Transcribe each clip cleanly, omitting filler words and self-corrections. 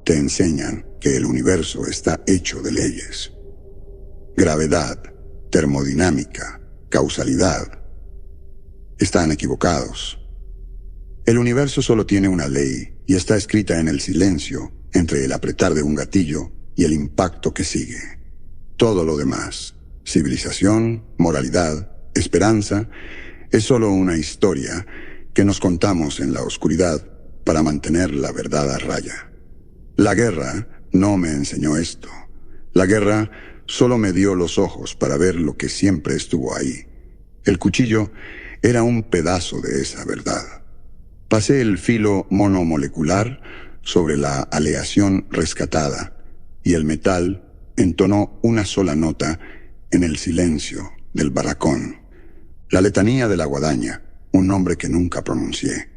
Te enseñan que el universo está hecho de leyes. Gravedad, termodinámica, causalidad. Están equivocados. El universo solo tiene una ley y está escrita en el silencio entre el apretar de un gatillo y el impacto que sigue. Todo lo demás, civilización, moralidad, esperanza, es solo una historia que nos contamos en la oscuridad para mantener la verdad a raya. La guerra no me enseñó esto. La guerra solo me dio los ojos para ver lo que siempre estuvo ahí. El cuchillo era un pedazo de esa verdad. Pasé el filo monomolecular sobre la aleación rescatada y el metal entonó una sola nota en el silencio del barracón. La letanía de la guadaña, un nombre que nunca pronuncié.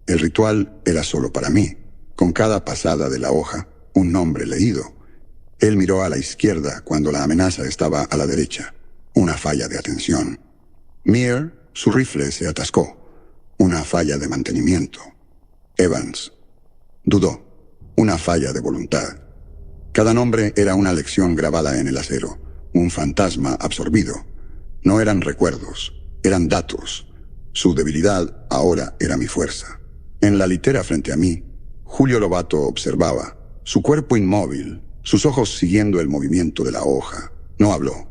El ritual era solo para mí. Con cada pasada de la hoja, un nombre leído. Él miró a la izquierda cuando la amenaza estaba a la derecha. Una falla de atención. Meir, su rifle se atascó. Una falla de mantenimiento. Evans. Dudó. Una falla de voluntad. Cada nombre era una lección grabada en el acero. Un fantasma absorbido. No eran recuerdos. Eran datos. Su debilidad ahora era mi fuerza. En la litera frente a mí, Julio Lobato observaba, su cuerpo inmóvil, sus ojos siguiendo el movimiento de la hoja. No habló.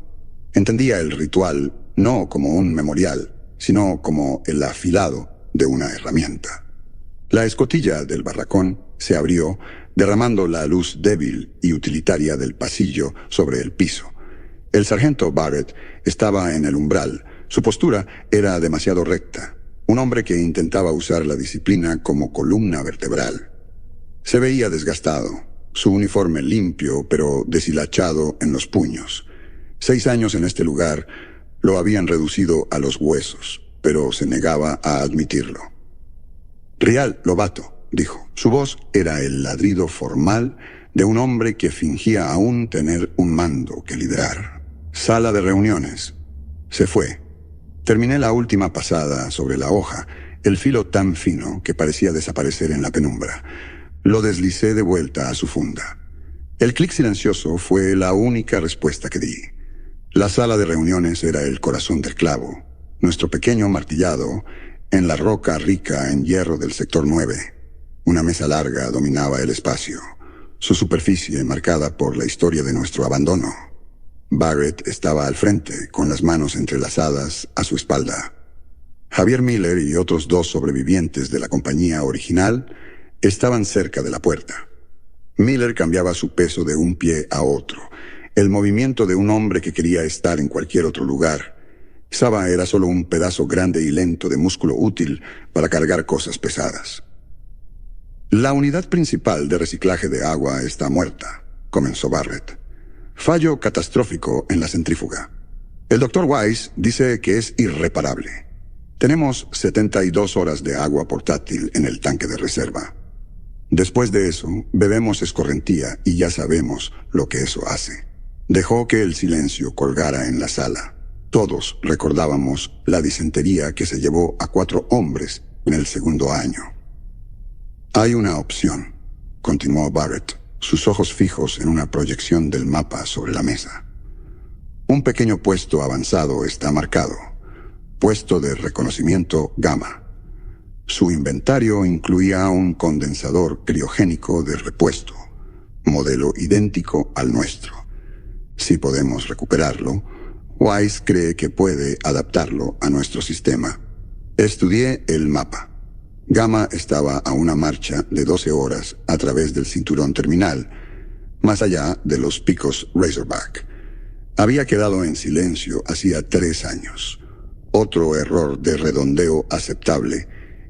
Entendía el ritual no como un memorial, sino como el afilado de una herramienta. La escotilla del barracón se abrió, derramando la luz débil y utilitaria del pasillo sobre el piso. El sargento Barrett estaba en el umbral. Su postura era demasiado recta. Un hombre que intentaba usar la disciplina como columna vertebral. Se veía desgastado, su uniforme limpio pero deshilachado en los puños. 6 años en este lugar lo habían reducido a los huesos, pero se negaba a admitirlo. Rial Lobato, dijo. Su voz era el ladrido formal de un hombre que fingía aún tener un mando que liderar. Sala de reuniones. Se fue. Terminé la última pasada sobre la hoja, el filo tan fino que parecía desaparecer en la penumbra. Lo deslicé de vuelta a su funda. El clic silencioso fue la única respuesta que di. La sala de reuniones era el corazón del clavo, nuestro pequeño martillado en la roca rica en hierro del sector 9. Una mesa larga dominaba el espacio, su superficie marcada por la historia de nuestro abandono. Barrett estaba al frente, con las manos entrelazadas a su espalda. Javier Miller y otros 2 sobrevivientes de la compañía original estaban cerca de la puerta. Miller cambiaba su peso de un pie a otro, el movimiento de un hombre que quería estar en cualquier otro lugar. Saba era solo un pedazo grande y lento de músculo útil para cargar cosas pesadas. La unidad principal de reciclaje de agua está muerta, comenzó Barrett. Fallo catastrófico en la centrífuga. El Dr. Weiss dice que es irreparable. Tenemos 72 horas de agua portátil en el tanque de reserva. Después de eso, bebemos escorrentía y ya sabemos lo que eso hace. Dejó que el silencio colgara en la sala. Todos recordábamos la disentería que se llevó a 4 hombres en el segundo año. Hay una opción, continuó Barrett, sus ojos fijos en una proyección del mapa sobre la mesa. Un pequeño puesto avanzado está marcado. Puesto de reconocimiento Gamma. Su inventario incluía un condensador criogénico de repuesto, modelo idéntico al nuestro. Si podemos recuperarlo, Weiss cree que puede adaptarlo a nuestro sistema. Estudié el mapa. Gamma estaba a una marcha de 12 horas a través del cinturón terminal, más allá de los picos Razorback. Había quedado en silencio hacía 3 años. Otro error de redondeo aceptable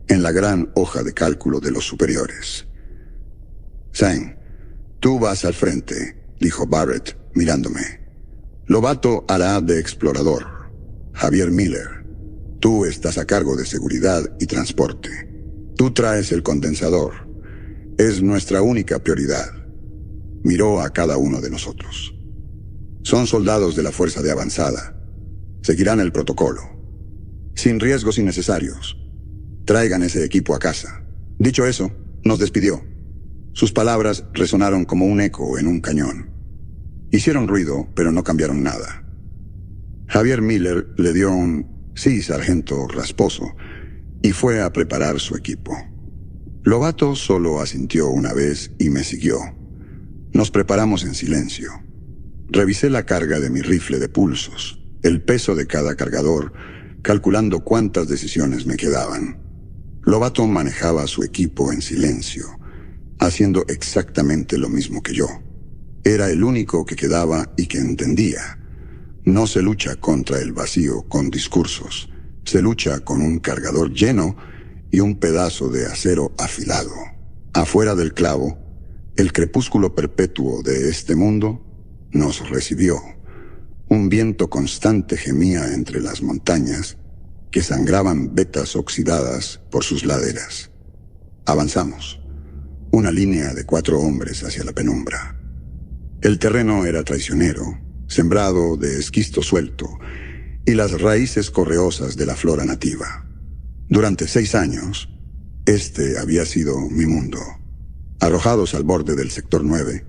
en la gran hoja de cálculo de los superiores. Zhang, tú vas al frente, dijo Barrett, mirándome. Lobato hará de explorador. Javier Miller, tú estás a cargo de seguridad y transporte. Tú traes el condensador. Es nuestra única prioridad. Miró a cada uno de nosotros. Son soldados de la Fuerza de Avanzada. Seguirán el protocolo. Sin riesgos innecesarios. Traigan ese equipo a casa. Dicho eso, nos despidió. Sus palabras resonaron como un eco en un cañón. Hicieron ruido, pero no cambiaron nada. Javier Miller le dio un "sí, sargento" rasposo y fue a preparar su equipo. Lobato solo asintió una vez y me siguió. Nos preparamos en silencio. Revisé la carga de mi rifle de pulsos, el peso de cada cargador, calculando cuántas decisiones me quedaban. Lobato manejaba su equipo en silencio, haciendo exactamente lo mismo que yo. Era el único que quedaba y que entendía. No se lucha contra el vacío con discursos. Se lucha con un cargador lleno y un pedazo de acero afilado. Afuera del clavo, el crepúsculo perpetuo de este mundo nos recibió. Un viento constante gemía entre las montañas que sangraban vetas oxidadas por sus laderas. Avanzamos. Una línea de 4 hombres hacia la penumbra. El terreno era traicionero, sembrado de esquisto suelto y las raíces correosas de la flora nativa. Durante 6 años, este había sido mi mundo. Arrojados al borde del sector 9,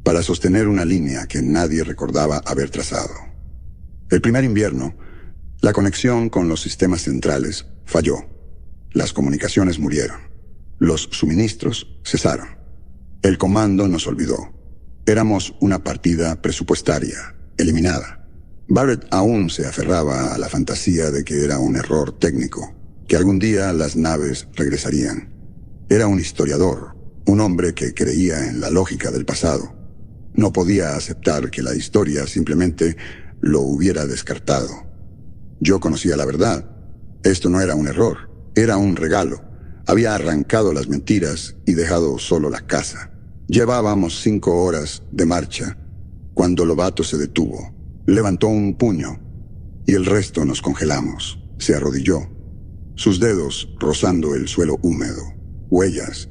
para sostener una línea que nadie recordaba haber trazado. El primer invierno, la conexión con los sistemas centrales falló. Las comunicaciones murieron. Los suministros cesaron. El comando nos olvidó. Éramos una partida presupuestaria, eliminada. Barrett aún se aferraba a la fantasía de que era un error técnico, que algún día las naves regresarían. Era un historiador, un hombre que creía en la lógica del pasado. No podía aceptar que la historia simplemente lo hubiera descartado. Yo conocía la verdad. Esto no era un error, era un regalo. Había arrancado las mentiras y dejado solo la casa. Llevábamos 5 horas de marcha cuando Lobato se detuvo. Levantó un puño y el resto nos congelamos. Se arrodilló, sus dedos rozando el suelo húmedo. Huellas,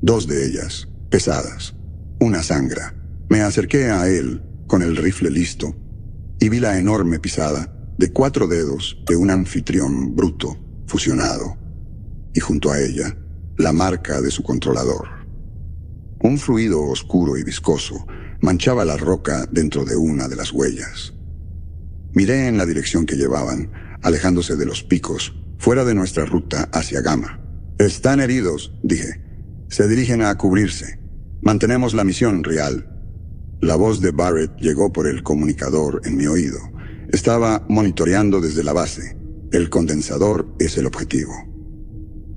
2 de ellas, pesadas. Una sangra. Me acerqué a él con el rifle listo y vi la enorme pisada de 4 dedos de un anfitrión bruto, fusionado. Y junto a ella, la marca de su controlador. Un fluido oscuro y viscoso manchaba la roca dentro de una de las huellas. Miré en la dirección que llevaban, alejándose de los picos, fuera de nuestra ruta hacia Gamma. «Están heridos», dije. «Se dirigen a cubrirse. Mantenemos la misión real». La voz de Barrett llegó por el comunicador en mi oído. Estaba monitoreando desde la base. «El condensador es el objetivo».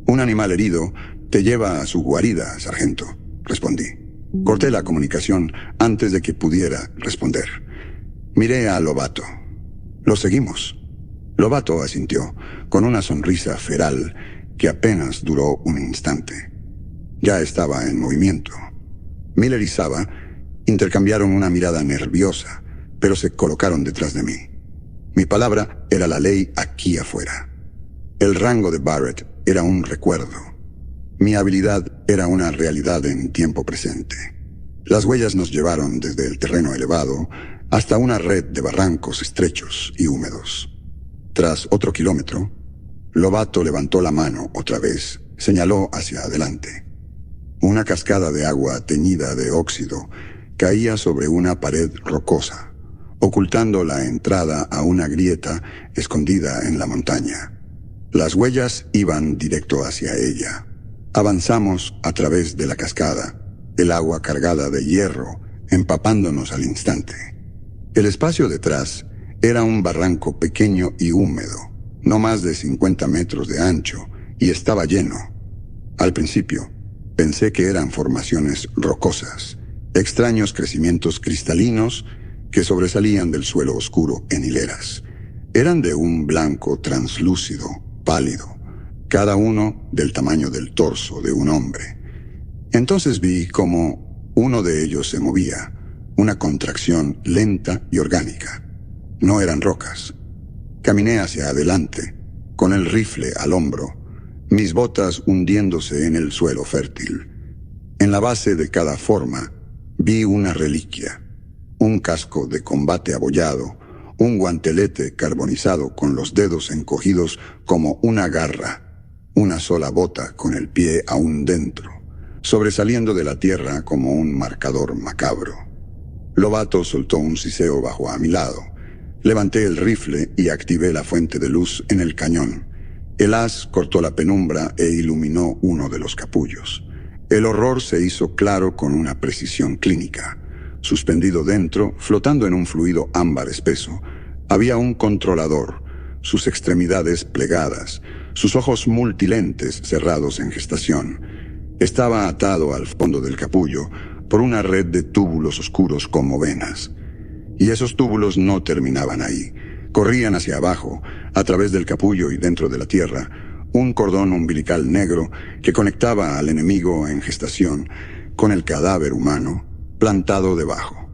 «Un animal herido te lleva a su guarida, sargento», respondí. Corté la comunicación antes de que pudiera responder. Miré a Lobato. «Lo seguimos». Lobato asintió, con una sonrisa feral que apenas duró un instante. Ya estaba en movimiento. Miller y Saba intercambiaron una mirada nerviosa, pero se colocaron detrás de mí. Mi palabra era la ley aquí afuera. El rango de Barrett era un recuerdo. Mi habilidad era una realidad en tiempo presente. Las huellas nos llevaron desde el terreno elevado hasta una red de barrancos estrechos y húmedos. Tras otro kilómetro, Lobato levantó la mano otra vez, señaló hacia adelante. Una cascada de agua teñida de óxido caía sobre una pared rocosa, ocultando la entrada a una grieta escondida en la montaña. Las huellas iban directo hacia ella. Avanzamos a través de la cascada, el agua cargada de hierro, empapándonos al instante. El espacio detrás era un barranco pequeño y húmedo, no más de 50 metros de ancho, y estaba lleno. Al principio, pensé que eran formaciones rocosas, extraños crecimientos cristalinos que sobresalían del suelo oscuro en hileras. Eran de un blanco translúcido, pálido, cada uno del tamaño del torso de un hombre. Entonces vi cómo uno de ellos se movía, una contracción lenta y orgánica. No eran rocas. Caminé hacia adelante, con el rifle al hombro, mis botas hundiéndose en el suelo fértil. En la base de cada forma vi una reliquia, un casco de combate abollado, un guantelete carbonizado con los dedos encogidos como una garra, una sola bota con el pie aún dentro, sobresaliendo de la tierra como un marcador macabro. Lovato soltó un siseo bajo a mi lado. Levanté el rifle y activé la fuente de luz en el cañón. El haz cortó la penumbra e iluminó uno de los capullos. El horror se hizo claro con una precisión clínica. Suspendido dentro, flotando en un fluido ámbar espeso, había un controlador, sus extremidades plegadas, sus ojos multilentes cerrados en gestación. Estaba atado al fondo del capullo por una red de túbulos oscuros como venas. Y esos túbulos no terminaban ahí. Corrían hacia abajo, a través del capullo y dentro de la tierra, un cordón umbilical negro que conectaba al enemigo en gestación con el cadáver humano plantado debajo.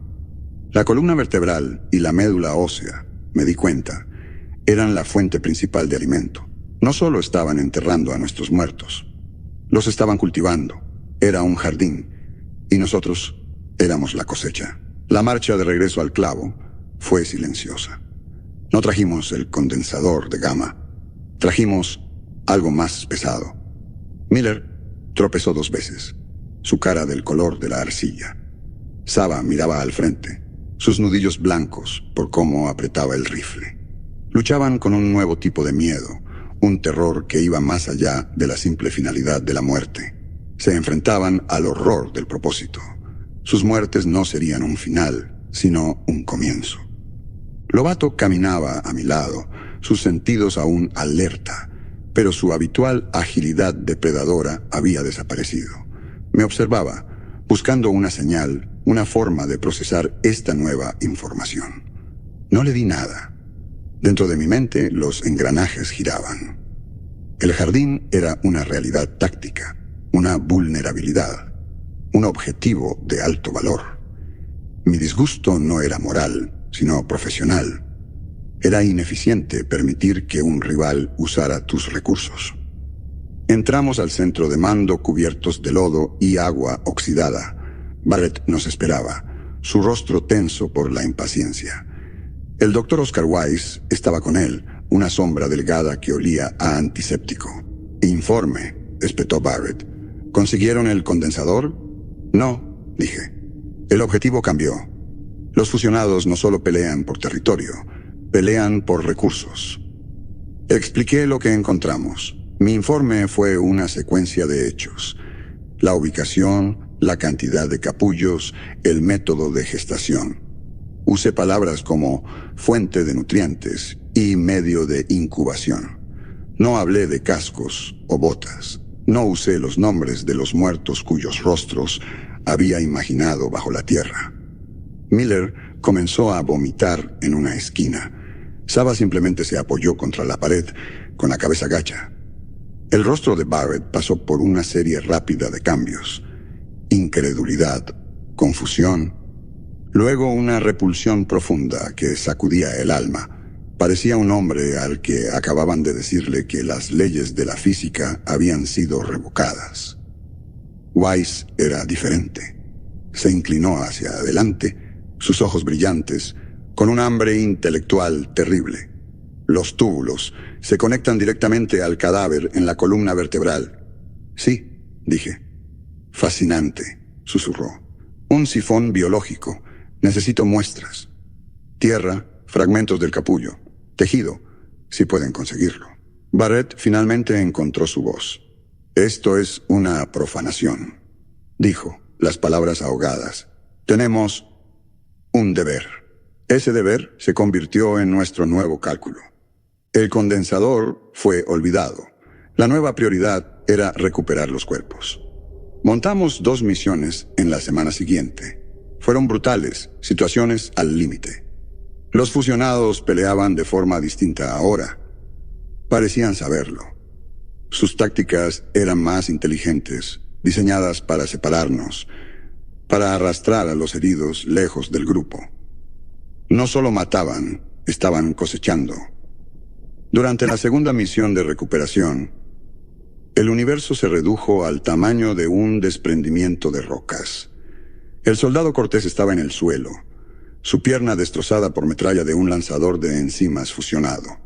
La columna vertebral y la médula ósea, me di cuenta, eran la fuente principal de alimento. No solo estaban enterrando a nuestros muertos, los estaban cultivando. Era un jardín, y nosotros éramos la cosecha. La marcha de regreso al clavo fue silenciosa. No trajimos el condensador de gamma. Trajimos algo más pesado. Miller tropezó 2 veces, su cara del color de la arcilla. Saba miraba al frente, sus nudillos blancos por cómo apretaba el rifle. Luchaban con un nuevo tipo de miedo, un terror que iba más allá de la simple finalidad de la muerte. Se enfrentaban al horror del propósito. Sus muertes no serían un final, sino un comienzo. Lovato caminaba a mi lado, sus sentidos aún alerta, pero su habitual agilidad depredadora había desaparecido. Me observaba, buscando una señal, una forma de procesar esta nueva información. No le di nada. Dentro de mi mente los engranajes giraban. El jardín era una realidad táctica, una vulnerabilidad, un objetivo de alto valor. Mi disgusto no era moral, sino profesional. Era ineficiente permitir que un rival usara tus recursos. Entramos al centro de mando cubiertos de lodo y agua oxidada. Barrett nos esperaba, su rostro tenso por la impaciencia. El doctor Oscar Weiss estaba con él, una sombra delgada que olía a antiséptico. «Informe», espetó Barrett. «¿Consiguieron el condensador?» «No», dije. «El objetivo cambió. Los fusionados no solo pelean por territorio, pelean por recursos». Expliqué lo que encontramos. Mi informe fue una secuencia de hechos. La ubicación, la cantidad de capullos, el método de gestación. Usé palabras como fuente de nutrientes y medio de incubación. No hablé de cascos o botas. No usé los nombres de los muertos cuyos rostros había imaginado bajo la tierra. Miller comenzó a vomitar en una esquina. Saba simplemente se apoyó contra la pared, con la cabeza gacha. El rostro de Barrett pasó por una serie rápida de cambios. Incredulidad, confusión, luego una repulsión profunda que sacudía el alma. Parecía un hombre al que acababan de decirle que las leyes de la física habían sido revocadas. Weiss era diferente. Se inclinó hacia adelante, sus ojos brillantes, con un hambre intelectual terrible. Los túbulos se conectan directamente al cadáver en la columna vertebral. Sí, dije. Fascinante, susurró. Un sifón biológico. Necesito muestras. Tierra, fragmentos del capullo. Tejido, si pueden conseguirlo. Barrett finalmente encontró su voz. Esto es una profanación, dijo, las palabras ahogadas. Tenemos un deber. Ese deber se convirtió en nuestro nuevo cálculo. El condensador fue olvidado. La nueva prioridad era recuperar los cuerpos. Montamos 2 misiones en la semana siguiente. Fueron brutales, situaciones al límite. Los fusionados peleaban de forma distinta ahora. Parecían saberlo. Sus tácticas eran más inteligentes, diseñadas para separarnos, para arrastrar a los heridos lejos del grupo. No solo mataban, estaban cosechando. Durante la segunda misión de recuperación, El universo se redujo al tamaño de un desprendimiento de rocas. El soldado Cortés estaba en el suelo, su pierna destrozada por metralla de un lanzador de enzimas fusionado.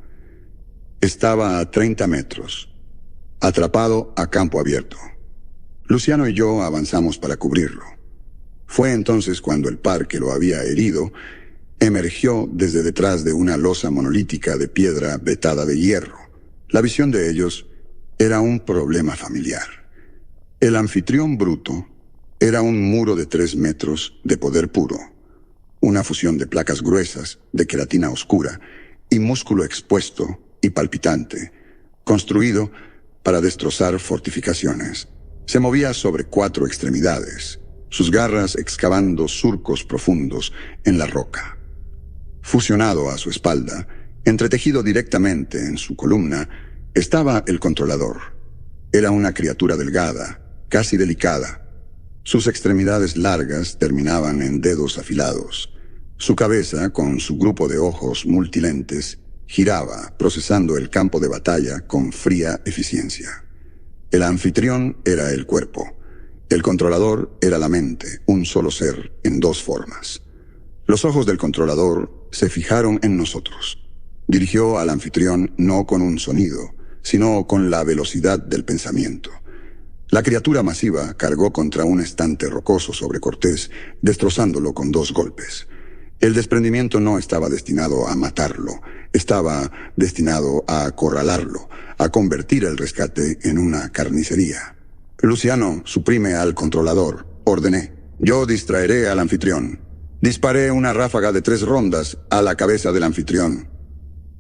Estaba a 30 metros, atrapado a campo abierto. Luciano y yo avanzamos para cubrirlo. Fue entonces cuando el par que lo había herido emergió desde detrás de una losa monolítica de piedra vetada de hierro. La visión de ellos era un problema familiar. El anfitrión bruto era un muro de 3 metros de poder puro, una fusión de placas gruesas, de queratina oscura y músculo expuesto y palpitante, construido para destrozar fortificaciones. Se movía sobre 4 extremidades, sus garras excavando surcos profundos en la roca. Fusionado a su espalda, entretejido directamente en su columna, estaba el controlador. Era una criatura delgada, casi delicada. Sus extremidades largas terminaban en dedos afilados. Su cabeza, con su grupo de ojos multilentes, giraba, procesando el campo de batalla con fría eficiencia. El anfitrión era el cuerpo. El controlador era la mente, un solo ser, en 2 formas. Los ojos del controlador se fijaron en nosotros. Dirigió al anfitrión no con un sonido, sino con la velocidad del pensamiento. La criatura masiva cargó contra un estante rocoso sobre Cortés, destrozándolo con 2 golpes. El desprendimiento no estaba destinado a matarlo, estaba destinado a acorralarlo, a convertir el rescate en una carnicería. Luciano, suprime al controlador, ordené. Yo distraeré al anfitrión. Disparé una ráfaga de 3 rondas a la cabeza del anfitrión.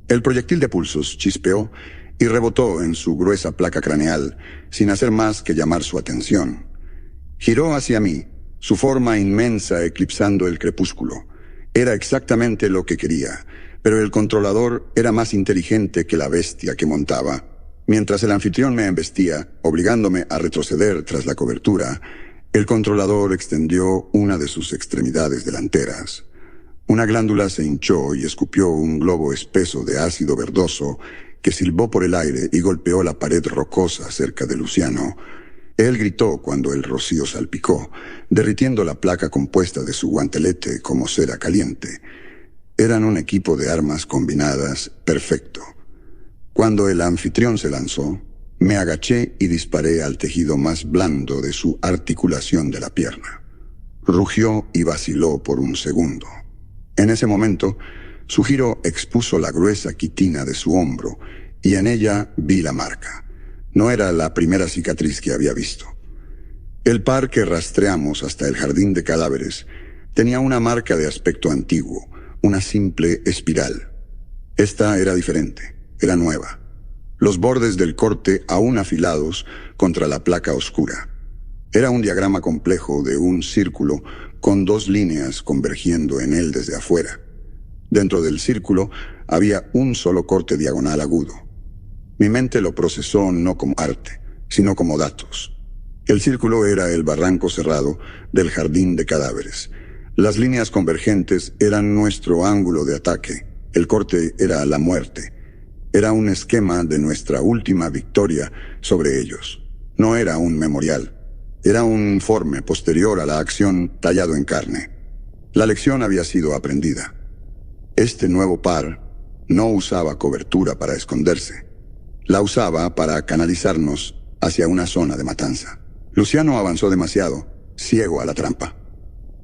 El proyectil de pulsos chispeó y rebotó en su gruesa placa craneal, sin hacer más que llamar su atención. Giró hacia mí, su forma inmensa eclipsando el crepúsculo. Era exactamente lo que quería, pero el controlador era más inteligente que la bestia que montaba. Mientras el anfitrión me embestía, obligándome a retroceder tras la cobertura, el controlador extendió una de sus extremidades delanteras. Una glándula se hinchó y escupió un globo espeso de ácido verdoso que silbó por el aire y golpeó la pared rocosa cerca de Luciano. Él gritó cuando el rocío salpicó, derritiendo la placa compuesta de su guantelete como cera caliente. Eran un equipo de armas combinadas perfecto. Cuando el anfitrión se lanzó, me agaché y disparé al tejido más blando de su articulación de la pierna. Rugió y vaciló por un segundo. En ese momento, su giro expuso la gruesa quitina de su hombro, y en ella vi la marca. No era la primera cicatriz que había visto. El par que rastreamos hasta el jardín de cadáveres tenía una marca de aspecto antiguo, una simple espiral. Esta era diferente, era nueva. Los bordes del corte aún afilados contra la placa oscura. Era un diagrama complejo de un círculo con 2 líneas convergiendo en él desde afuera. Dentro del círculo había un solo corte diagonal agudo. Mi mente lo procesó no como arte, sino como datos. El círculo era el barranco cerrado del jardín de cadáveres. Las líneas convergentes eran nuestro ángulo de ataque. El corte era la muerte. Era un esquema de nuestra última victoria sobre ellos. No era un memorial. Era un informe posterior a la acción tallado en carne. La lección había sido aprendida. Este nuevo par no usaba cobertura para esconderse. La usaba para canalizarnos hacia una zona de matanza. Luciano avanzó demasiado, ciego a la trampa.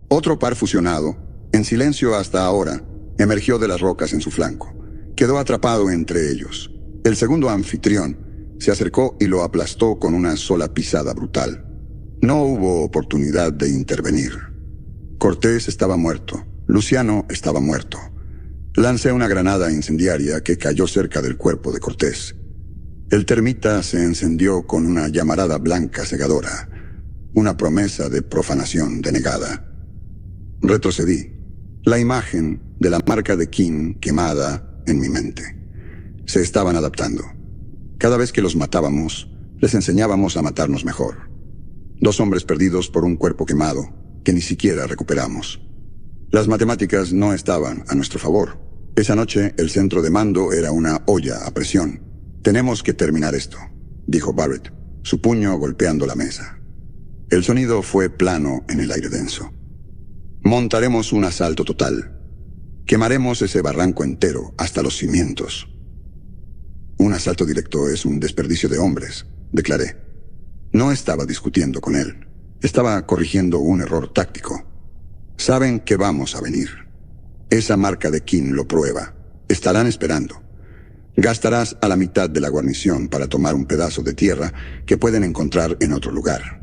Otro par fusionado, en silencio hasta ahora, emergió de las rocas en su flanco. Quedó atrapado entre ellos. El segundo anfitrión se acercó y lo aplastó con una sola pisada brutal. No hubo oportunidad de intervenir. Cortés estaba muerto. Luciano estaba muerto. Lancé una granada incendiaria que cayó cerca del cuerpo de Cortés. El termita se encendió con una llamarada blanca cegadora, una promesa de profanación denegada. Retrocedí. La imagen de la marca de King quemada en mi mente. Se estaban adaptando. Cada vez que los matábamos, les enseñábamos a matarnos mejor. 2 hombres perdidos por un cuerpo quemado que ni siquiera recuperamos. Las matemáticas no estaban a nuestro favor. Esa noche el centro de mando era una olla a presión. «Tenemos que terminar esto», dijo Barrett. su puño golpeando la mesa. El sonido fue plano en el aire denso. Montaremos un asalto total. Quemaremos ese barranco entero hasta los cimientos. Un asalto directo es un desperdicio de hombres, declaré. No estaba discutiendo con él. Estaba corrigiendo un error táctico. Saben que vamos a venir. Esa marca de King lo prueba. Estarán esperando. Gastarás a la mitad de la guarnición para tomar un pedazo de tierra que pueden encontrar en otro lugar.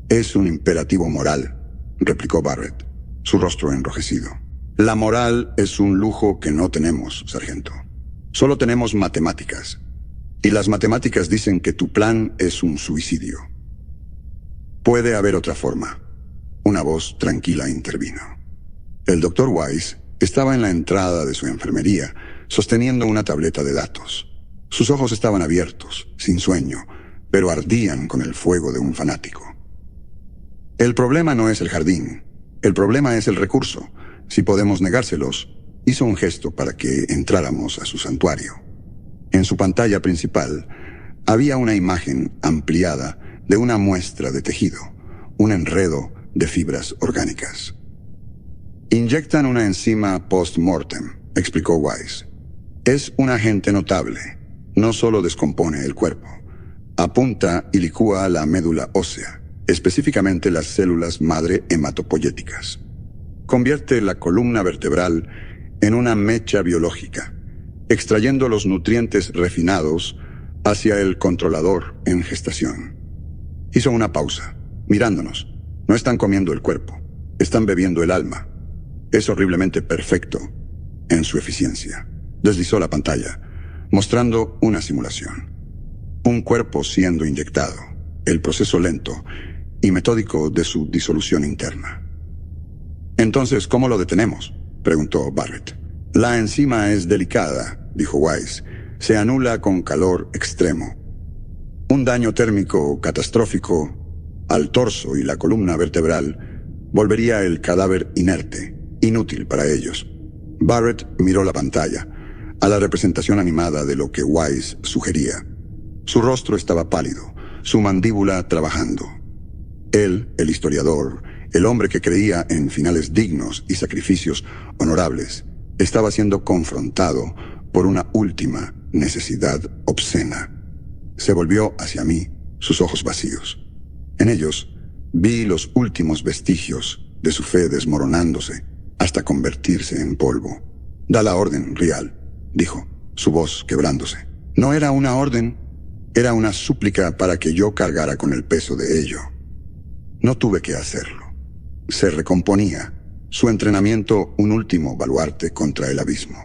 Es un imperativo moral, replicó Barrett, su rostro enrojecido. La moral es un lujo que no tenemos, sargento. Solo tenemos matemáticas. Y las matemáticas dicen que tu plan es un suicidio. Puede haber otra forma. Una voz tranquila intervino. El Dr. Wise estaba en la entrada de su enfermería, sosteniendo una tableta de datos. Sus ojos estaban abiertos, sin sueño, pero ardían con el fuego de un fanático. El problema no es el jardín. El problema es el recurso. Si podemos negárselos, hizo un gesto para que entráramos a su santuario. En su pantalla principal había una imagen ampliada de una muestra de tejido, un enredo de fibras orgánicas. Inyectan una enzima post-mortem, explicó Wise. Es un agente notable. No solo descompone el cuerpo. Apunta y licúa la médula ósea, específicamente las células madre hematopoyéticas. Convierte la columna vertebral en una mecha biológica, extrayendo los nutrientes refinados hacia el controlador en gestación. Hizo una pausa, mirándonos. No están comiendo el cuerpo, están bebiendo el alma. Es horriblemente perfecto en su eficiencia. Deslizó la pantalla, mostrando una simulación. Un cuerpo siendo inyectado, el proceso lento y metódico de su disolución interna. Entonces, ¿cómo lo detenemos?, preguntó Barrett. La enzima es delicada, dijo Wise. Se anula con calor extremo. Un daño térmico catastrófico al torso y la columna vertebral volvería el cadáver inerte, inútil para ellos. Barrett miró la pantalla, a la representación animada de lo que Wise sugería. Su rostro estaba pálido, su mandíbula trabajando. Él, el historiador, el hombre que creía en finales dignos y sacrificios honorables, estaba siendo confrontado por una última necesidad obscena. Se volvió hacia mí, sus ojos vacíos. En ellos vi los últimos vestigios de su fe desmoronándose hasta convertirse en polvo. Da la orden, Rial, dijo, su voz quebrándose. No era una orden, era una súplica para que yo cargara con el peso de ello. No tuve que hacerlo. Se recomponía, su entrenamiento un último baluarte contra el abismo.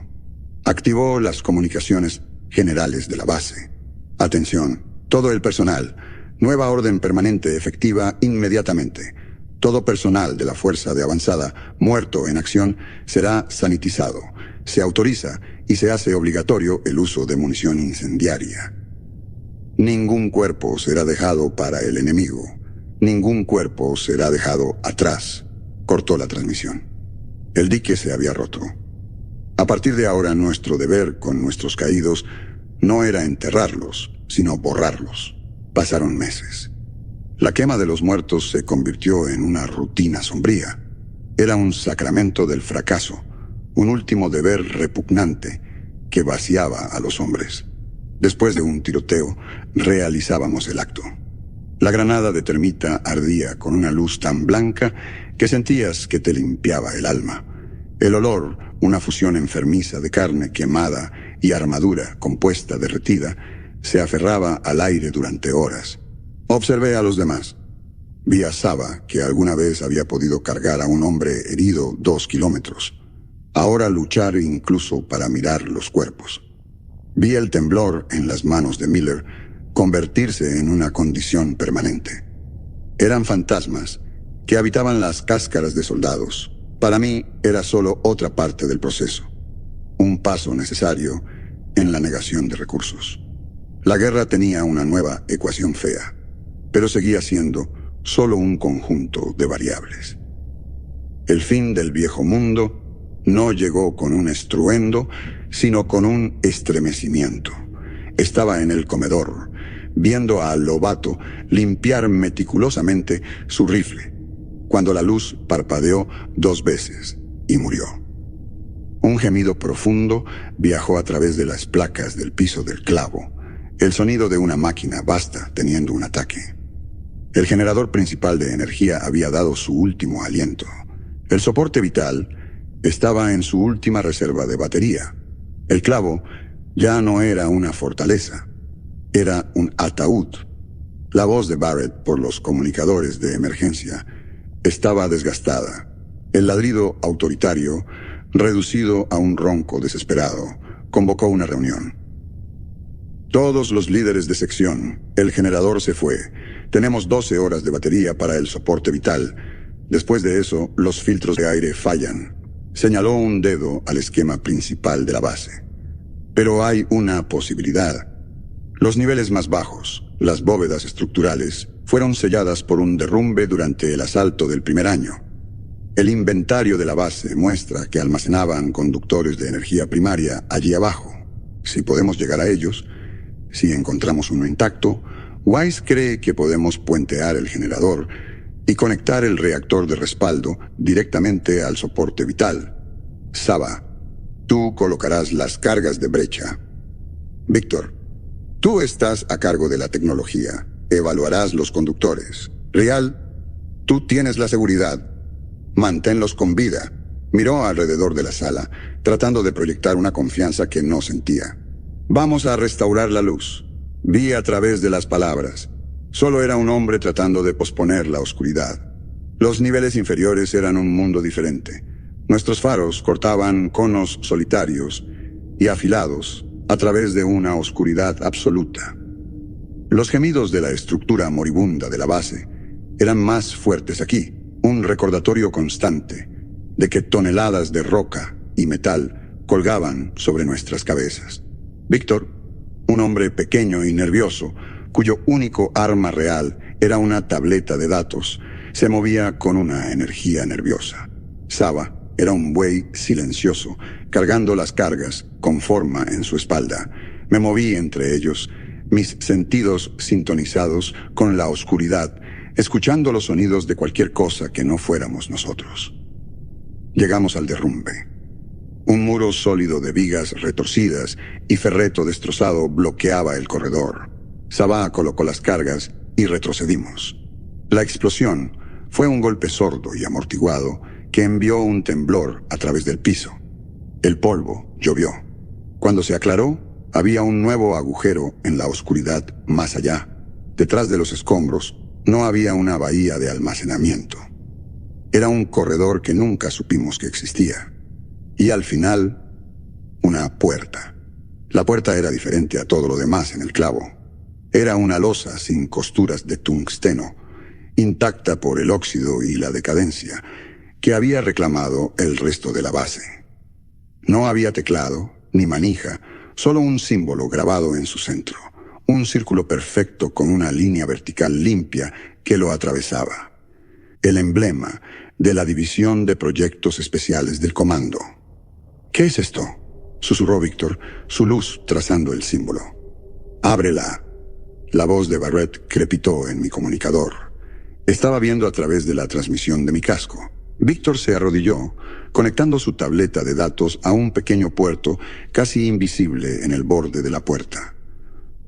Activó las comunicaciones generales de la base. Atención, todo el personal. Nueva orden permanente efectiva inmediatamente. Todo personal de la Fuerza de Avanzada muerto en acción será sanitizado. Se autoriza y se hace obligatorio el uso de munición incendiaria. Ningún cuerpo será dejado para el enemigo. Ningún cuerpo será dejado atrás. Cortó la transmisión. El dique se había roto. A partir de ahora, nuestro deber con nuestros caídos no era enterrarlos, sino borrarlos. Pasaron meses. La quema de los muertos se convirtió en una rutina sombría. Era un sacramento del fracaso, un último deber repugnante que vaciaba a los hombres. Después de un tiroteo, realizábamos el acto. La granada de termita ardía con una luz tan blanca que sentías que te limpiaba el alma. El olor, una fusión enfermiza de carne quemada y armadura compuesta derretida, se aferraba al aire durante horas. Observé a los demás. Vi a Saba, que alguna vez había podido cargar a un hombre herido 2 kilómetros. Ahora luchar incluso para mirar los cuerpos. Vi el temblor en las manos de Miller convertirse en una condición permanente. Eran fantasmas que habitaban las cáscaras de soldados. Para mí era solo otra parte del proceso. Un paso necesario en la negación de recursos. La guerra tenía una nueva ecuación fea, pero seguía siendo solo un conjunto de variables. El fin del viejo mundo no llegó con un estruendo, sino con un estremecimiento. Estaba en el comedor, viendo a Lovato limpiar meticulosamente su rifle, cuando la luz parpadeó 2 veces y murió. Un gemido profundo viajó a través de las placas del piso del clavo, el sonido de una máquina vasta teniendo un ataque. El generador principal de energía había dado su último aliento. El soporte vital estaba en su última reserva de batería. El clavo ya no era una fortaleza, era un ataúd. La voz de Barrett por los comunicadores de emergencia estaba desgastada. El ladrido autoritario, reducido a un ronco desesperado, convocó una reunión. Todos los líderes de sección, el generador se fue. Tenemos 12 horas de batería para el soporte vital. Después de eso, los filtros de aire fallan. Señaló un dedo al esquema principal de la base. Pero hay una posibilidad. Los niveles más bajos, las bóvedas estructurales, fueron selladas por un derrumbe durante el asalto del primer año. El inventario de la base muestra que almacenaban conductores de energía primaria allí abajo. Si podemos llegar a ellos, si encontramos uno intacto, Wise cree que podemos puentear el generador y conectar el reactor de respaldo directamente al soporte vital. Saba, tú colocarás las cargas de brecha. Víctor, tú estás a cargo de la tecnología. Evaluarás los conductores. Real, tú tienes la seguridad. Manténlos con vida. Miró alrededor de la sala, tratando de proyectar una confianza que no sentía. Vamos a restaurar la luz. Vi a través de las palabras. Solo era un hombre tratando de posponer la oscuridad. Los niveles inferiores eran un mundo diferente. Nuestros faros cortaban conos solitarios y afilados a través de una oscuridad absoluta. Los gemidos de la estructura moribunda de la base eran más fuertes aquí, un recordatorio constante de que toneladas de roca y metal colgaban sobre nuestras cabezas. Víctor, un hombre pequeño y nervioso, cuyo único arma real era una tableta de datos, se movía con una energía nerviosa. Saba era un buey silencioso, cargando las cargas con forma en su espalda. Me moví entre ellos, mis sentidos sintonizados con la oscuridad, escuchando los sonidos de cualquier cosa que no fuéramos nosotros. Llegamos al derrumbe. Un muro sólido de vigas retorcidas y ferreto destrozado bloqueaba el corredor. Sabah colocó las cargas y retrocedimos. La explosión fue un golpe sordo y amortiguado que envió un temblor a través del piso. El polvo llovió. Cuando se aclaró, había un nuevo agujero en la oscuridad más allá. Detrás de los escombros no había una bahía de almacenamiento. Era un corredor que nunca supimos que existía. Y al final, una puerta. La puerta era diferente a todo lo demás en el clavo. Era una losa sin costuras de tungsteno, intacta por el óxido y la decadencia, que había reclamado el resto de la base. No había teclado, ni manija, solo un símbolo grabado en su centro, un círculo perfecto con una línea vertical limpia que lo atravesaba. El emblema de la División de Proyectos Especiales del Comando. ¿Qué es esto?, susurró Víctor, su luz trazando el símbolo. «Ábrela». La voz de Barrett crepitó en mi comunicador. Estaba viendo a través de la transmisión de mi casco. Víctor se arrodilló, conectando su tableta de datos a un pequeño puerto casi invisible en el borde de la puerta.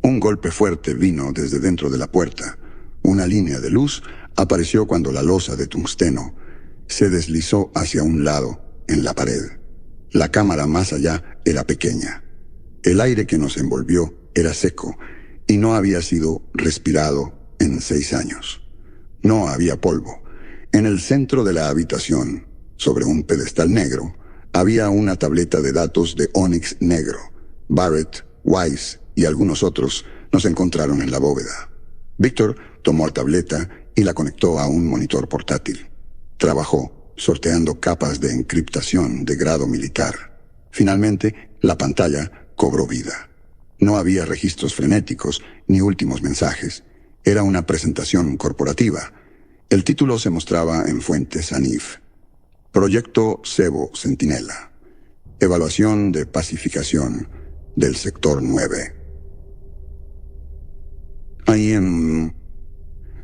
Un golpe fuerte vino desde dentro de la puerta. Una línea de luz apareció cuando la losa de tungsteno se deslizó hacia un lado en la pared. La cámara más allá era pequeña. El aire que nos envolvió era seco y no había sido respirado en 6 años. No había polvo. En el centro de la habitación, sobre un pedestal negro, había una tableta de datos de ónix negro. Barrett, Wise y algunos otros nos encontraron en la bóveda. Víctor tomó la tableta y la conectó a un monitor portátil. Trabajó, sorteando capas de encriptación de grado militar. Finalmente, la pantalla cobró vida. No había registros frenéticos ni últimos mensajes. Era una presentación corporativa. El título se mostraba en fuentes ANIF. Proyecto Cebo Centinela. Evaluación de pacificación del sector 9. Ahí en...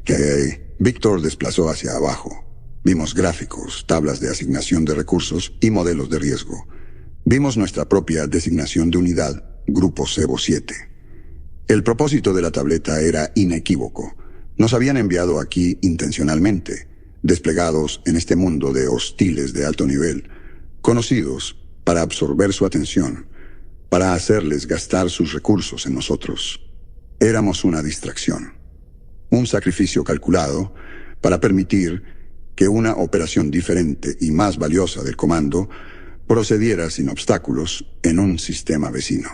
que Víctor desplazó hacia abajo. Vimos gráficos, tablas de asignación de recursos y modelos de riesgo. Vimos nuestra propia designación de unidad, Grupo Cebo 7. El propósito de la tableta era inequívoco. Nos habían enviado aquí intencionalmente, desplegados en este mundo de hostiles de alto nivel, conocidos para absorber su atención, para hacerles gastar sus recursos en nosotros. Éramos una distracción, un sacrificio calculado para permitir que una operación diferente y más valiosa del comando procediera sin obstáculos en un sistema vecino.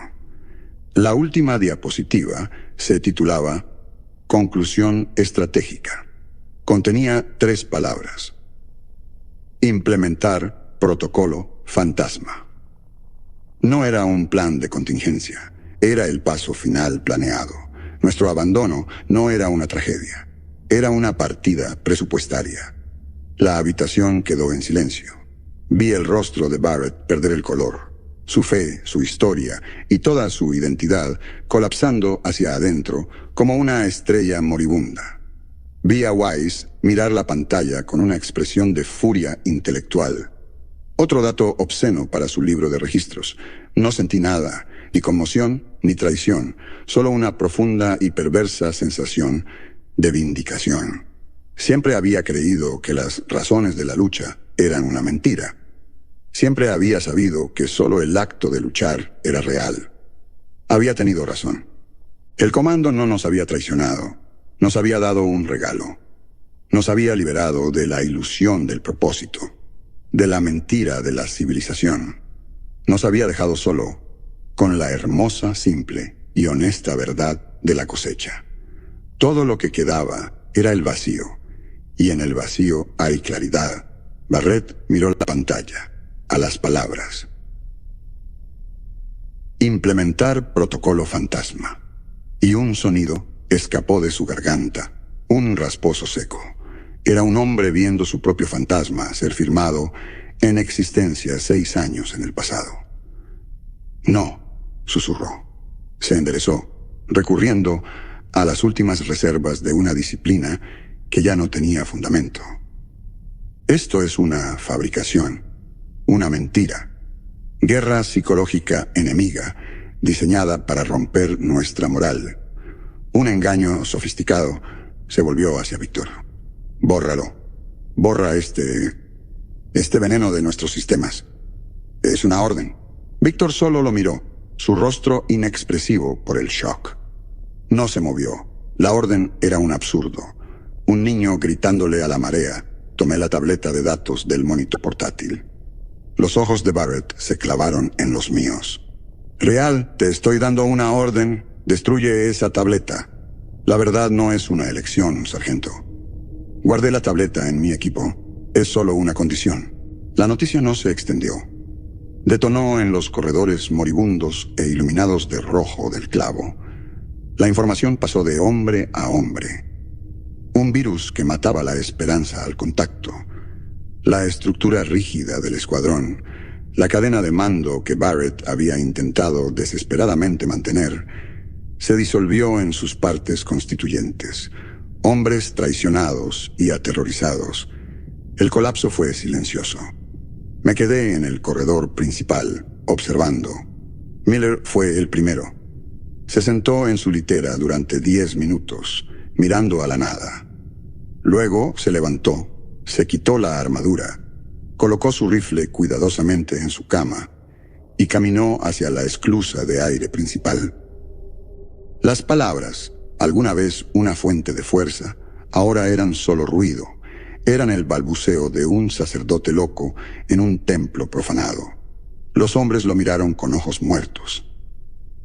La última diapositiva se titulaba Conclusión estratégica. Contenía 3 palabras. Implementar protocolo fantasma. No era un plan de contingencia, era el paso final planeado. Nuestro abandono no era una tragedia, era una partida presupuestaria. La habitación quedó en silencio. Vi el rostro de Barrett perder el color, su fe, su historia y toda su identidad colapsando hacia adentro como una estrella moribunda. Vi a Weiss mirar la pantalla con una expresión de furia intelectual. Otro dato obsceno para su libro de registros. No sentí nada, ni conmoción, ni traición, solo una profunda y perversa sensación de vindicación. Siempre había creído que las razones de la lucha eran una mentira. Siempre había sabido que solo el acto de luchar era real. Había tenido razón. El comando no nos había traicionado. Nos había dado un regalo. Nos había liberado de la ilusión del propósito, de la mentira de la civilización. Nos había dejado solo con la hermosa, simple y honesta verdad de la cosecha. Todo lo que quedaba era el vacío, y en el vacío hay claridad. Barrett miró la pantalla, a las palabras. Implementar protocolo fantasma. Y un sonido escapó de su garganta, un rasposo seco. Era un hombre viendo su propio fantasma ser firmado en existencia 6 años en el pasado. No, susurró. Se enderezó, recurriendo a las últimas reservas de una disciplina que ya no tenía fundamento. Esto es una fabricación, una mentira. Guerra psicológica enemiga, diseñada para romper nuestra moral. Un engaño sofisticado. Se volvió hacia Víctor. Bórralo. Borra este veneno de nuestros sistemas. Es una orden. Víctor solo lo miró, su rostro inexpresivo por el shock. No se movió. La orden era un absurdo. Un niño gritándole a la marea. Tomé la tableta de datos del monitor portátil. Los ojos de Barrett se clavaron en los míos. Real, te estoy dando una orden. Destruye esa tableta. La verdad no es una elección, sargento. Guardé la tableta en mi equipo. Es solo una condición. La noticia no se extendió. Detonó en los corredores moribundos e iluminados de rojo del clavo. La información pasó de hombre a hombre. Un virus que mataba la esperanza al contacto. La estructura rígida del escuadrón. La cadena de mando que Barrett había intentado desesperadamente mantener se disolvió en sus partes constituyentes. Hombres traicionados y aterrorizados. El colapso fue silencioso. Me quedé en el corredor principal, observando. Miller fue el primero. Se sentó en su litera durante 10 minutos, mirando a la nada. Luego se levantó, se quitó la armadura, colocó su rifle cuidadosamente en su cama y caminó hacia la esclusa de aire principal. Las palabras, alguna vez una fuente de fuerza, ahora eran solo ruido. Eran el balbuceo de un sacerdote loco en un templo profanado. Los hombres lo miraron con ojos muertos.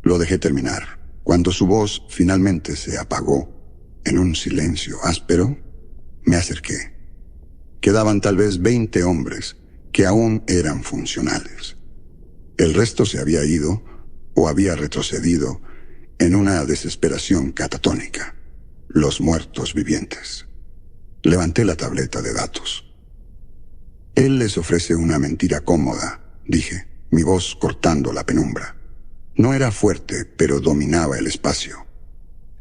Lo dejé terminar. Cuando su voz finalmente se apagó en un silencio áspero, me acerqué. Quedaban tal vez 20 hombres que aún eran funcionales. El resto se había ido o había retrocedido en una desesperación catatónica. Los muertos vivientes. Levanté la tableta de datos. Él les ofrece una mentira cómoda, dije, mi voz cortando la penumbra. No era fuerte, pero dominaba el espacio.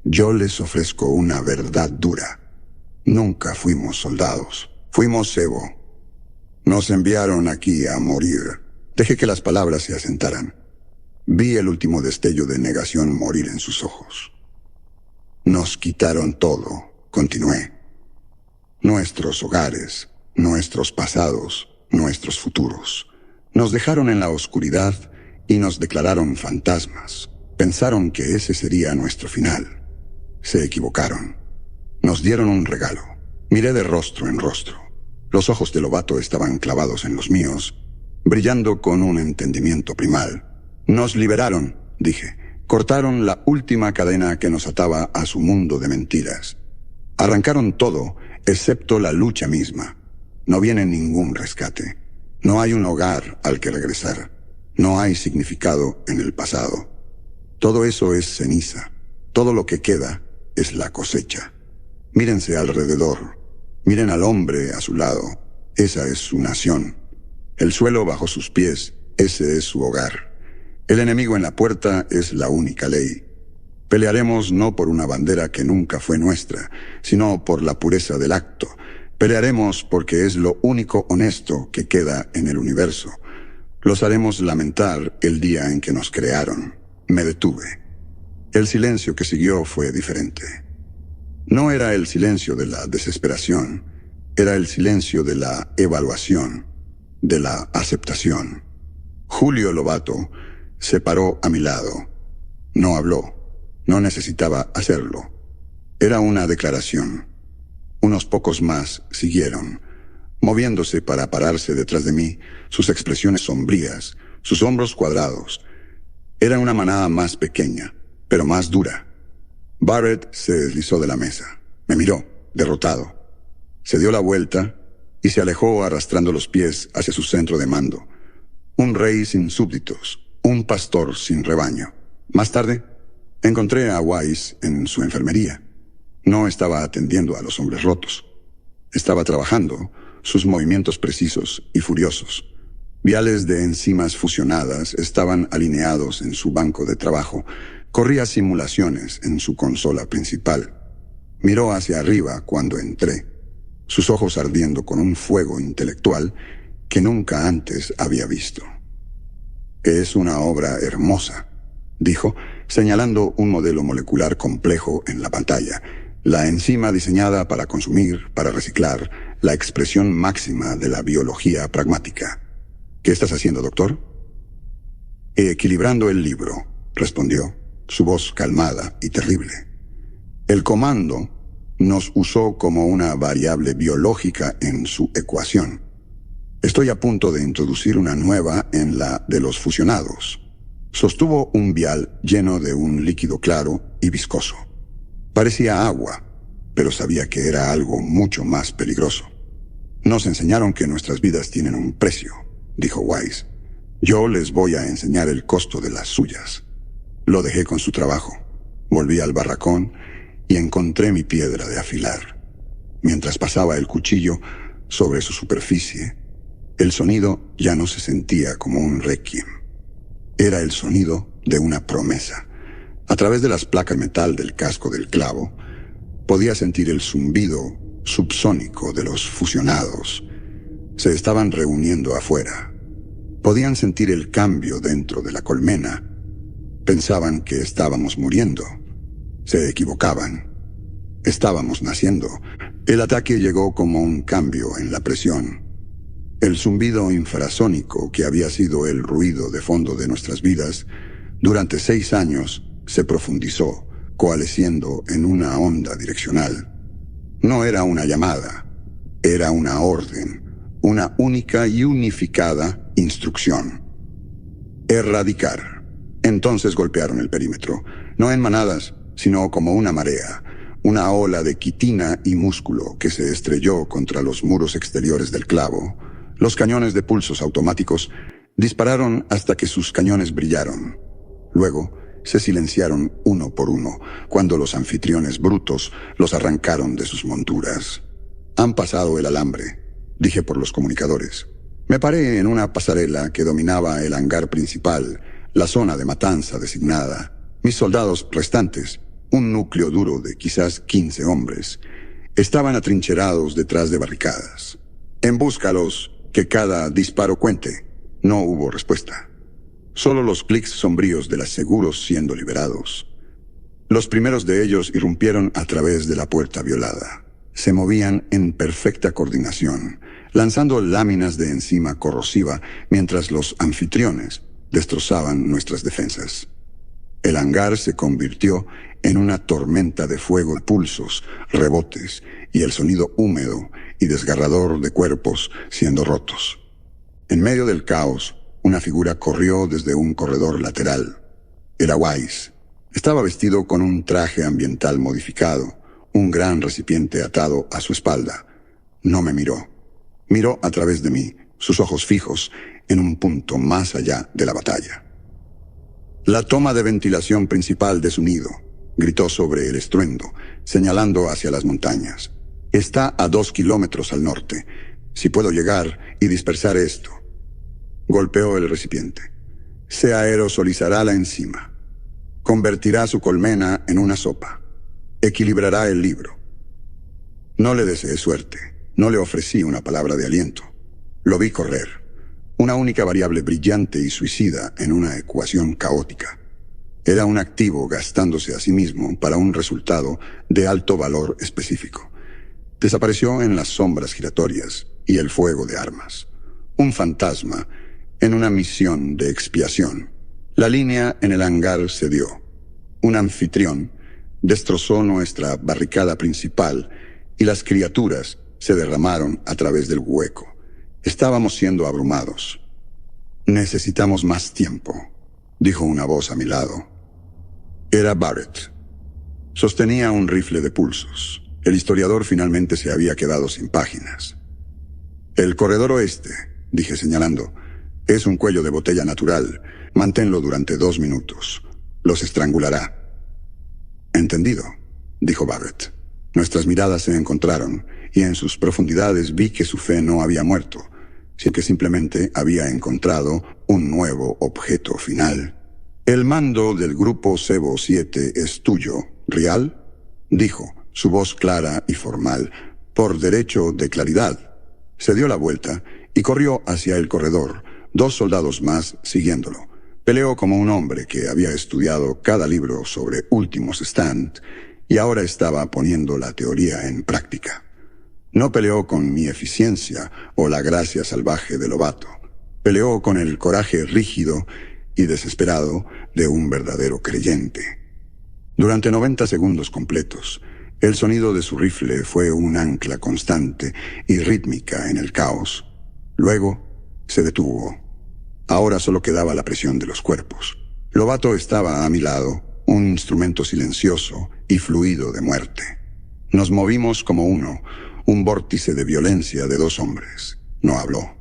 Yo les ofrezco una verdad dura. Nunca fuimos soldados. Fuimos cebo. Nos enviaron aquí a morir. Dejé que las palabras se asentaran. Vi el último destello de negación morir en sus ojos. Nos quitaron todo, continué. Nuestros hogares, nuestros pasados, nuestros futuros. Nos dejaron en la oscuridad y nos declararon fantasmas. Pensaron que ese sería nuestro final. Se equivocaron. Nos dieron un regalo. Miré de rostro en rostro. Los ojos de Lovato estaban clavados en los míos, brillando con un entendimiento primal. Nos liberaron, dije. Cortaron la última cadena que nos ataba a su mundo de mentiras. Arrancaron todo, excepto la lucha misma. No viene ningún rescate. No hay un hogar al que regresar. No hay significado en el pasado. Todo eso es ceniza. Todo lo que queda es la cosecha. Mírense alrededor. Miren al hombre a su lado. Esa es su nación. El suelo bajo sus pies, ese es su hogar. El enemigo en la puerta es la única ley. Pelearemos no por una bandera que nunca fue nuestra, sino por la pureza del acto. Pelearemos porque es lo único honesto que queda en el universo. Los haremos lamentar el día en que nos crearon. Me detuve. El silencio que siguió fue diferente. No era el silencio de la desesperación, era el silencio de la evaluación, de la aceptación. Julio Lovato se paró a mi lado. No habló. No necesitaba hacerlo. Era una declaración. Unos pocos más siguieron, moviéndose para pararse detrás de mí, sus expresiones sombrías, sus hombros cuadrados. Era una manada más pequeña, pero más dura. Barrett se deslizó de la mesa. Me miró, derrotado. Se dio la vuelta y se alejó arrastrando los pies hacia su centro de mando. Un rey sin súbditos, un pastor sin rebaño. Más tarde, encontré a Wise en su enfermería. No estaba atendiendo a los hombres rotos. Estaba trabajando, sus movimientos precisos y furiosos. Viales de enzimas fusionadas estaban alineados en su banco de trabajo. Corría simulaciones en su consola principal. Miró hacia arriba cuando entré, sus ojos ardiendo con un fuego intelectual que nunca antes había visto. Es una obra hermosa, dijo, señalando un modelo molecular complejo en la pantalla. La enzima diseñada para consumir, para reciclar, la expresión máxima de la biología pragmática. ¿Qué estás haciendo, doctor? Equilibrando el libro, respondió, su voz calmada y terrible. El comando nos usó como una variable biológica en su ecuación. Estoy a punto de introducir una nueva en la de los fusionados. Sostuvo un vial lleno de un líquido claro y viscoso. Parecía agua, pero sabía que era algo mucho más peligroso. Nos enseñaron que nuestras vidas tienen un precio, dijo Wise. Yo les voy a enseñar el costo de las suyas. Lo dejé con su trabajo. Volví al barracón y encontré mi piedra de afilar. Mientras pasaba el cuchillo sobre su superficie, el sonido ya no se sentía como un requiem. Era el sonido de una promesa. A través de las placas metal del casco del clavo, podía sentir el zumbido subsónico de los fusionados. Se estaban reuniendo afuera. Podían sentir el cambio dentro de la colmena. Pensaban que estábamos muriendo. Se equivocaban. Estábamos naciendo. El ataque llegó como un cambio en la presión. El zumbido infrasónico que había sido el ruido de fondo de nuestras vidas, durante 6 años se profundizó, coalesciendo en una onda direccional. No era una llamada, era una orden, una única y unificada instrucción. Erradicar. Entonces golpearon el perímetro, no en manadas, sino como una marea, una ola de quitina y músculo que se estrelló contra los muros exteriores del clavo. Los cañones de pulsos automáticos dispararon hasta que sus cañones brillaron. Luego, se silenciaron uno por uno, cuando los anfitriones brutos los arrancaron de sus monturas. Han pasado el alambre, dije por los comunicadores. Me paré en una pasarela que dominaba el hangar principal, la zona de matanza designada. Mis soldados restantes un núcleo duro de quizás 15 hombres, estaban atrincherados detrás de barricadas. En búscalos, que cada disparo cuente, no hubo respuesta. Solo los clics sombríos de las seguros siendo liberados. Los primeros de ellos irrumpieron a través de la puerta violada. Se movían en perfecta coordinación, lanzando láminas de enzima corrosiva mientras los anfitriones destrozaban nuestras defensas. El hangar se convirtió en una tormenta de fuego, pulsos, rebotes y el sonido húmedo y desgarrador de cuerpos siendo rotos. En medio del caos, una figura corrió desde un corredor lateral. Era Wise. Estaba vestido con un traje ambiental modificado, un gran recipiente atado a su espalda. No me miró. Miró a través de mí, sus ojos fijos en un punto más allá de la batalla. La toma de ventilación principal de su nido, gritó sobre el estruendo, señalando hacia las montañas. Está a 2 kilómetros al norte. Si puedo llegar y dispersar esto. Golpeó el recipiente. Se aerosolizará la enzima. Convertirá su colmena en una sopa. Equilibrará el libro. No le deseé suerte. No le ofrecí una palabra de aliento. Lo vi correr. Una única variable brillante y suicida en una ecuación caótica. Era un activo gastándose a sí mismo para un resultado de alto valor específico. Desapareció en las sombras giratorias y el fuego de armas. Un fantasma en una misión de expiación. La línea en el hangar cedió. Un anfitrión destrozó nuestra barricada principal y las criaturas se derramaron a través del hueco. Estábamos siendo abrumados. Necesitamos más tiempo, dijo una voz a mi lado. Era Barrett. Sostenía un rifle de pulsos. El historiador finalmente se había quedado sin páginas. El corredor oeste, dije señalando, es un cuello de botella natural. Manténlo durante 2 minutos. Los estrangulará. Entendido, dijo Barrett. Nuestras miradas se encontraron, y en sus profundidades vi que su fe no había muerto, sino que simplemente había encontrado un nuevo objeto final. «El mando del grupo Cebo 7 es tuyo, ¿Rial?», dijo, su voz clara y formal, por derecho de claridad. Se dio la vuelta y corrió hacia el corredor, 2 soldados más siguiéndolo. Peleó como un hombre que había estudiado cada libro sobre últimos stand y ahora estaba poniendo la teoría en práctica. No peleó con mi eficiencia o la gracia salvaje de Lovato. Peleó con el coraje rígido y desesperado de un verdadero creyente. Durante 90 segundos completos, el sonido de su rifle fue un ancla constante y rítmica en el caos. Luego, se detuvo. Ahora solo quedaba la presión de los cuerpos. Lovato estaba a mi lado, un instrumento silencioso y fluido de muerte. Nos movimos como uno, un vórtice de violencia de 2 hombres. No habló.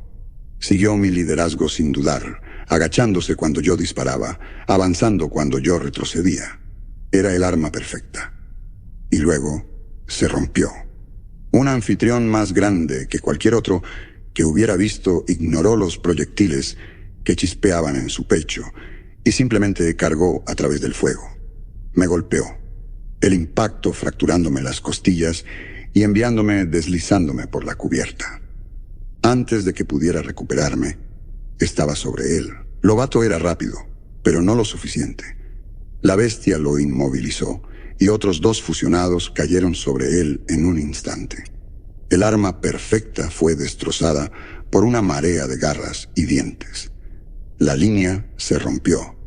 Siguió mi liderazgo sin dudar, agachándose cuando yo disparaba, avanzando cuando yo retrocedía. Era el arma perfecta. Y luego se rompió. Un anfitrión más grande que cualquier otro que hubiera visto ignoró los proyectiles que chispeaban en su pecho y simplemente cargó a través del fuego. Me golpeó. El impacto fracturándome las costillas y enviándome deslizándome por la cubierta. Antes de que pudiera recuperarme, estaba sobre él. Lovato era rápido, pero no lo suficiente. La bestia lo inmovilizó y otros 2 fusionados cayeron sobre él en un instante. El arma perfecta fue destrozada por una marea de garras y dientes. La línea se rompió.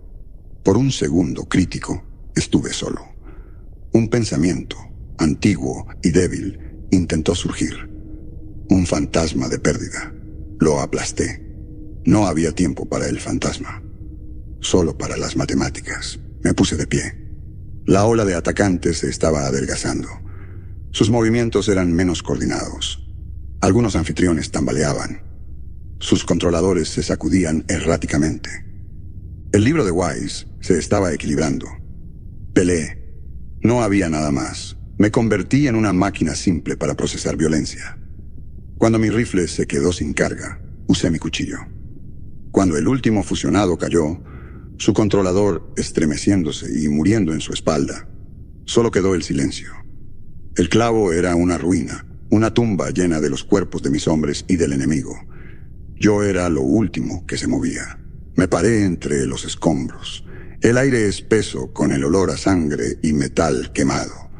Por un segundo crítico, estuve solo. Un pensamiento, antiguo y débil, intentó surgir. Un fantasma de pérdida. Lo aplasté. No había tiempo para el fantasma. Solo para las matemáticas. Me puse de pie. La ola de atacantes se estaba adelgazando. Sus movimientos eran menos coordinados. Algunos anfitriones tambaleaban. Sus controladores se sacudían erráticamente. El libro de Wise se estaba equilibrando. Peleé. No había nada más. Me convertí en una máquina simple para procesar violencia. Cuando mi rifle se quedó sin carga, usé mi cuchillo. Cuando el último fusionado cayó, su controlador estremeciéndose y muriendo en su espalda, Solo quedó el silencio. El clavo era una ruina, una tumba llena de los cuerpos de mis hombres y del enemigo. Yo era lo último que se movía. Me paré entre los escombros. El aire espeso con el olor a sangre y metal quemado.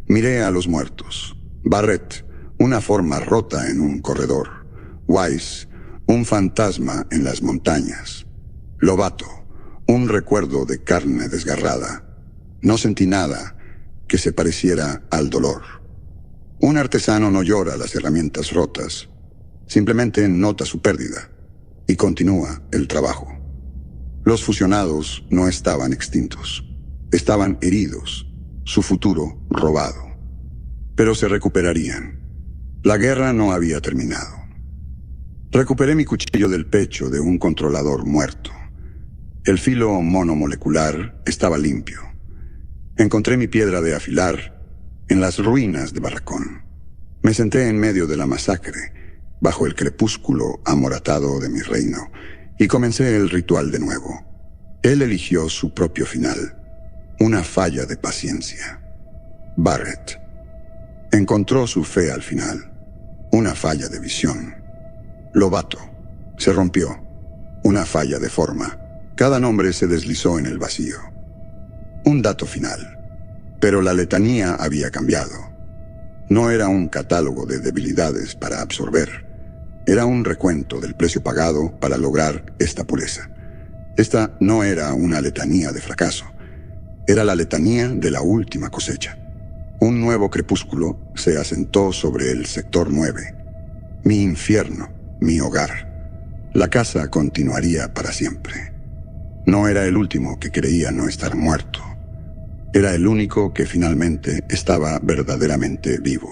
Miré a los muertos. Barrett, una forma rota en un corredor. Weiss, un fantasma en las montañas. Lovato, un recuerdo de carne desgarrada. No sentí nada que se pareciera al dolor. Un artesano no llora las herramientas rotas, simplemente nota su pérdida y continúa el trabajo. Los fusionados no estaban extintos, estaban heridos, su futuro robado. Pero se recuperarían. La guerra no había terminado. Recuperé mi cuchillo del pecho de un controlador muerto. El filo monomolecular estaba limpio. Encontré mi piedra de afilar en las ruinas de Barracón. Me senté en medio de la masacre, bajo el crepúsculo amoratado de mi reino, y comencé el ritual de nuevo. Él eligió su propio final, una falla de paciencia. Barrett encontró su fe al final, una falla de visión. Lovato se rompió, una falla de forma. Cada nombre se deslizó en el vacío. Un dato final. Pero la letanía había cambiado. No era un catálogo de debilidades para absorber. Era un recuento del precio pagado para lograr esta pureza. Esta no era una letanía de fracaso. Era la letanía de la última cosecha. Un nuevo crepúsculo se asentó sobre el sector 9. Mi infierno, mi hogar. La casa continuaría para siempre. No era el último que creía no estar muerto. Era el único que finalmente estaba verdaderamente vivo.